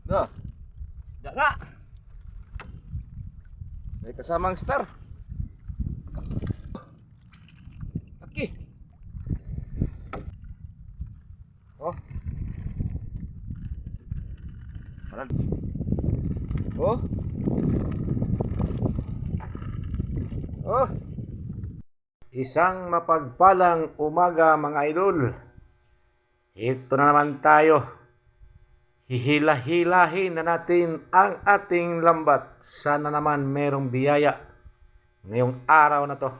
No, nga. May kasamang star. Laki. Oh. Maran. Oh. Oh. Isang mapagpalang umaga mga idol. Ito na naman tayo. Hihila-hilahin na natin ang ating lambat. Sana naman merong biyaya ngayong araw na to.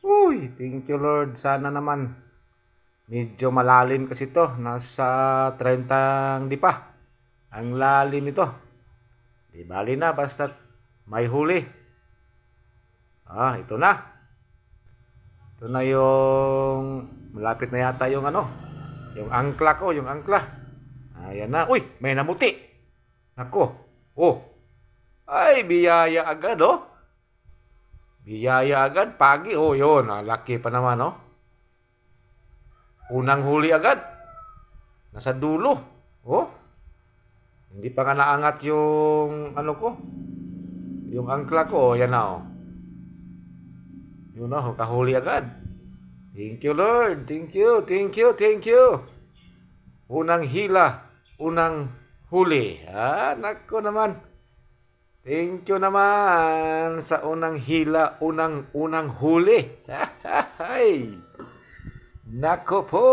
Uy, thank you Lord. Sana naman. Medyo malalim kasi to. Nasa 30 di pa. Ang lalim ito. Di bali na basta may huli. Ito na. Ito na yung malapit na yata yung yung angkla ko, yung angkla. Ayan na. Uy, may namuti. Nako. Oh. Ay, biyaya agad, oh. Biyaya agad. Pagi, oh, yun. Laki pa naman, oh. Unang huli agad. Nasa dulo. Oh. Hindi pa nga naangat yung, ko. Yung angkla ko, oh, yan na, oh. Yun, oh, kahuli agad. Thank you, Lord. Thank you, thank you, thank you. Unang hila, unang huli. Nako naman. Thank you naman sa unang hila, unang huli. Hay. Nako po.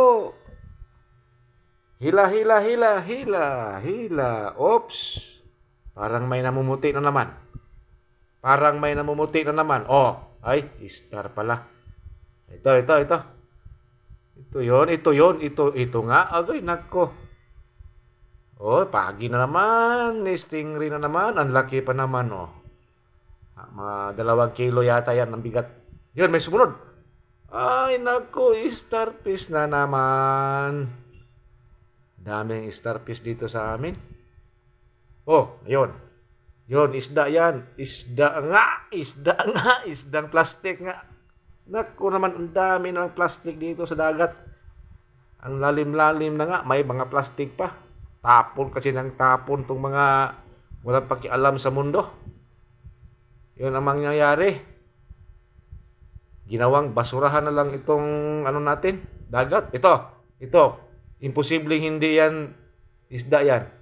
Hila, hila, hila, hila, hila. Oops. Parang may namumuti na naman. Parang may namumuti na naman. Oh, ay, star pala. Ito. Ito yon. Ito nga. Agay, nako. Oh, pagi na naman. Stingray na naman. Ang laki pa naman, oh. Mga 2 kilo yata yan ang bigat. Yun, may sumunod. Ay, nako. Starfish na naman. Daming starfish dito sa amin. Oh, ayun. Yun, isda yan. Isda nga. Isdang plastic nga. Naku naman, ang dami ng plastic dito sa dagat. Ang lalim-lalim na nga. May mga plastic pa. Tapon kasi ng tapon itong mga walang pakialam sa mundo. Yun ang mangyayari. Ginawang basurahan na lang itong natin. Dagat. Ito. Imposibleng hindi yan. Isda yan.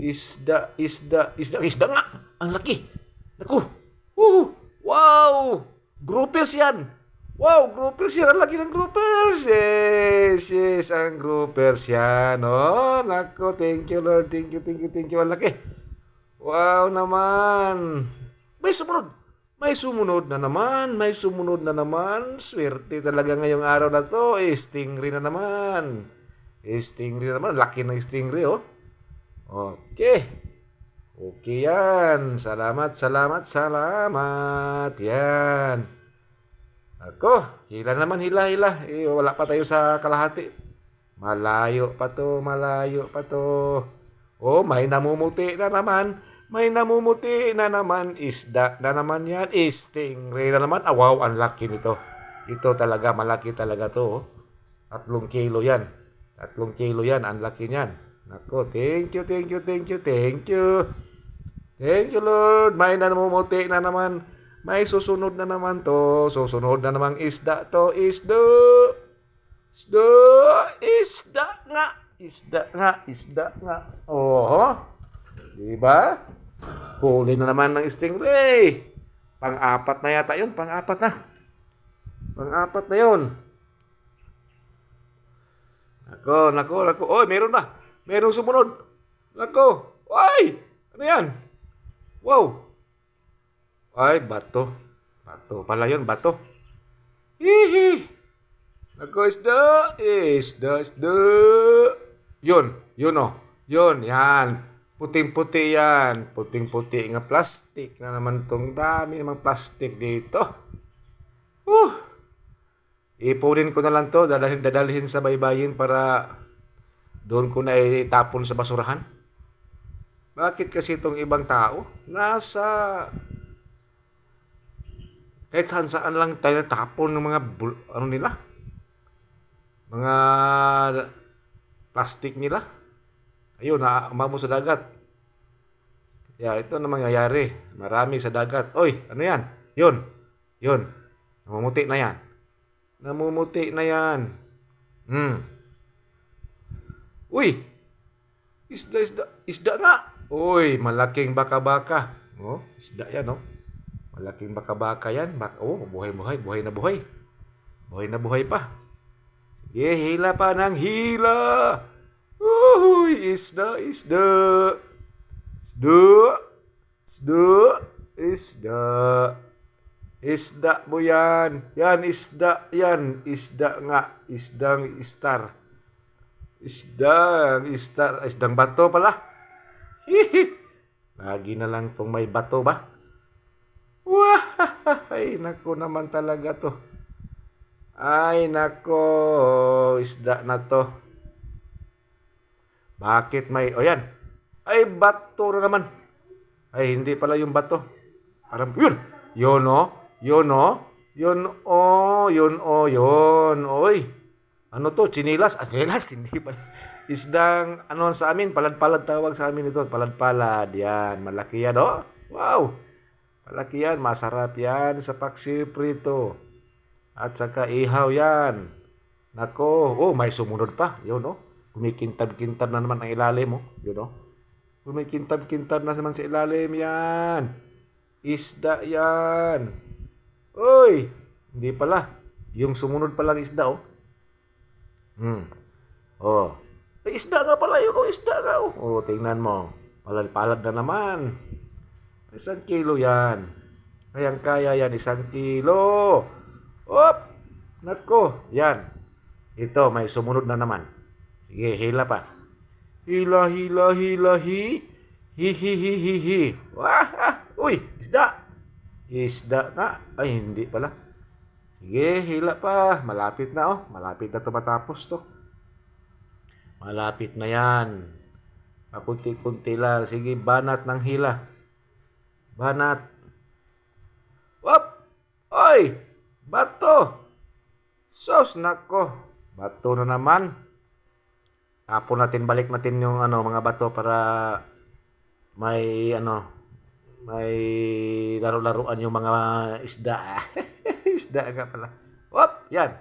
Isda nga. Ang laki. Naku. Wow. Groupers yan. Wow, groupers yan. Ang laki ng groupers. Yes. Ang groupers yan. Oh, naku. Thank you, Lord. Thank you. Ang laki. Wow naman. May sumunod na naman. Swerte talaga ngayong araw na to. Stingray na naman. Laki ng stingray, oh. Okay. Okay yan. Salamat. Yan. Ako, hila naman. Wala pa tayo sa kalahati. Malayo pa to. Oh, may namumuti na naman. Isda na naman yan. Stingray na naman. Wow, ang laki nito. Ito talaga, malaki talaga to. 3 kilo yan. Ang laki niyan. Nako, thank you. Thank you, Lord. May namumuti na naman. May susunod na naman to. Susunod na namang isda to. Isda nga. Oh, diba? Huli na naman ng stingray. Pang-apat na yata yun. Pang-apat na yun. Nako. Oy, meron na. Merong sumunod. Nako. Ay! Ano yan? Wow. Ay, bato. Bato pala yun, bato. Hihi. Nako, isda. Yun oh. Yun, yan. Puting-puti yan. Puting-puti nga plastic na naman tong dami namang plastic dito. Ipunin ko na lang to. Dadalhin sa baybayin para doon ko na itapon sa basurahan. Bakit kasi itong ibang tao kahit saan lang tayo tapon ng mga nila, mga plastic nila. Ayun, umamo sa dagat. Kaya ito na mangyayari. Marami sa dagat. Oy, ano yan? Yun. Yun. Namumuti na yan. Namumuti na yan. Hmm. Uy, isda, isda. Isda nga. Uy, malaking baka-baka. Oh, isda yan, oh. Malaking baka-baka yan. Oh, buhay-buhay. Buhay na buhay. Buhay na buhay pa. Sige, hila pa ng hila. Uy, isda, isda. Isda. Isda. Isda. Isda mo yan. Yan, isda yan. Isda nga. Isdang istar. Isdang istar. Isdang bato pala. Hihi. Lagi na lang tong may bato ba? Wah, ay nako naman talaga to. Ay nako, isda na to. Bakit may, o yan. Ay, bato na naman. Ay, hindi pala yung bato. Parang, yun. Yun o. Yun o. Yun o. Yun o. Yun. Oy. Ano to? Chinilas? Ah, chinilas. Hindi pala. Isdang, ano sa amin? Palad-palad tawag sa amin ito. Palad-palad. Yan. Malaki yan o. Wow. Malaki yan. Masarap yan sa paksiw prito. At saka ihaw yan. Nako. Oh, may sumunod pa. Yun o. Kumikintab-kintab na naman ang ilalim mo. Yun o. Kumikintab-kintab na naman sa ilalim yan. Isda yan. Uy! Hindi pala. Yung sumunod palang isda o. Oh. Ay, isda nga pala yun o. Isda nga o. Oh, tingnan mo. Palad-palad na naman. 1 kilo yan. Kayang-kaya yan. 1 kilo. Op! Nako. Yan. Ito, may sumunod na naman. Sige, hila pa. Hila, hila, hila, hi. Hi, hi, hi, hi, hi. Wah! Uy, isda. Isda nga. Ay, hindi pala. Sige, hila pa. Malapit na oh. Malapit na ito matapos to. Malapit na yan. Pakunti-kunti lang. Sige, banat ng hila. Banat. Wop! Oy! Bato! Sos, nako. Bato na naman. Tapon natin, balik natin yung mga bato para may may laro-laruan yung mga isda. Isda nga pala. Wop! Yan.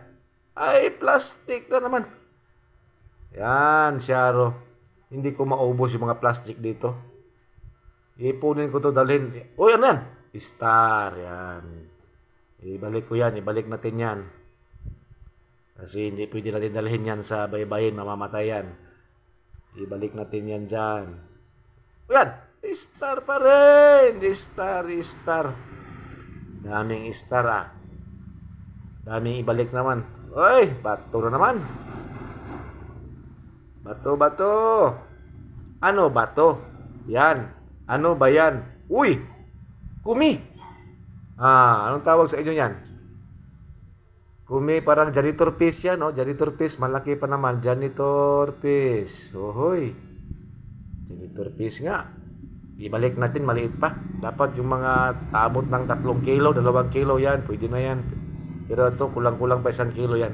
Ay, plastic na naman. Yan, Sharo. Hindi ko maubos yung mga plastic dito. Ipunin ko to, dalhin. Uy, ano yan? Star, yan. Ibalik ko yan, ibalik natin yan. Kasi hindi pwede natin dalhin yan sa baybayin, mamamatay yan. Ibalik natin yan dyan. Yan! Star pa rin! Star, star. Daming star ah. Daming ibalik naman. Uy! Bato na naman. Bato, bato. Ano bato? Yan. Ano ba yan? Uy! Kumi! Anong tawag sa inyo yan? Kumi, parang janitor piece yan, no? Janitor piece, malaki pa naman. Janitor piece. Ohoy. Janitor piece nga. Ibalik natin, maliit pa. Dapat yung mga abot ng 3 kilo, 2 kilo yan. Pwede na yan. Pero ito, kulang-kulang pa 1 kilo yan.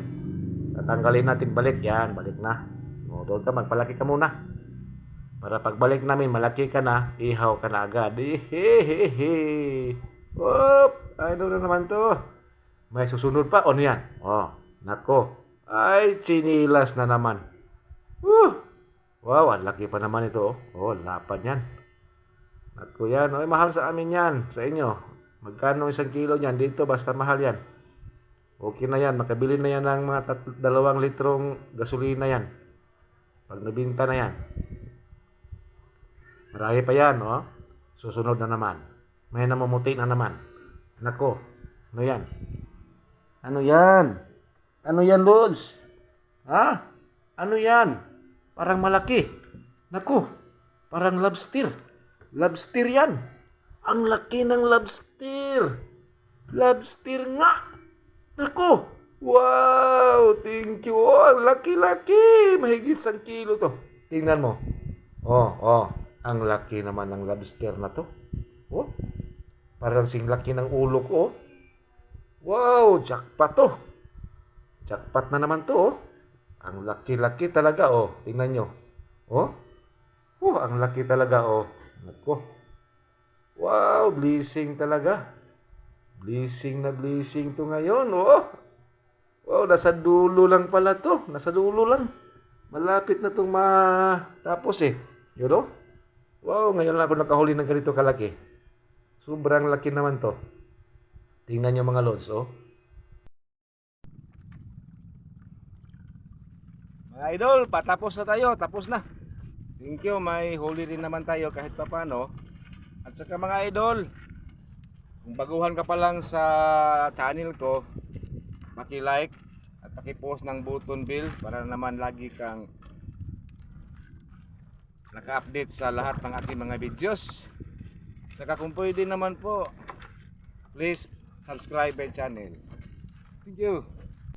Tatanggalin natin, balik. Yan, balik na. O, doon ka, magpalaki ka muna. Para pagbalik namin, malaki ka na, ihaw ka na agad. Hehehe. Whoop! Ano na naman to? May susunod pa. Ano yan? Oh, nako. Ay, chinilas na naman. Wow, ang laki pa naman ito. Oh, lapad yan. Nako yan. Ay, mahal sa amin yan. Sa inyo. Magkano 1 kilo yan? Dito, basta mahal yan. Okay na yan. Makabili na yan ng mga 2 litrong gasolina yan. Pag nabinta na yan. Marami pa yan, oh. Susunod na naman. May namumuti na naman. Nako. Ano yan? Ano yan? Ano yan, Lods? Ha? Ano yan? Parang malaki. Naku, parang lobster. Lobster yan. Ang laki ng lobster. Lobster nga. Naku. Wow, thank you. Oh, laki-laki. Mahigit 1 kilo to. Tingnan mo. Oh. Ang laki naman ng lobster na to. Oh, parang sing laki ng ulo ko. Wow, jackpot to. Jackpot na naman to, oh. Ang laki-laki talaga, oh. Tingnan nyo. Oh. Ang laki talaga, oh. Nako. Wow, blessing talaga. Blessing na blessing to ngayon, oh. Wow, nasa dulo lang pala to. Nasa dulo lang. Malapit na itong matapos eh. Yun, oh. Wow, ngayon lang ako nakahuli ng ganito kalaki. Sobrang laki naman to. Tingnan nyo mga lods, oh. Mga idol, patapos na tayo. Tapos na. Thank you, may huli rin naman tayo kahit papano. At saka mga idol, kung baguhan ka pa lang sa channel ko, paki-like at paki-post ng button bell para naman lagi kang naka-update sa lahat ng aking mga videos. Saka kung pwede naman po, please subscribe my channel. Thank you.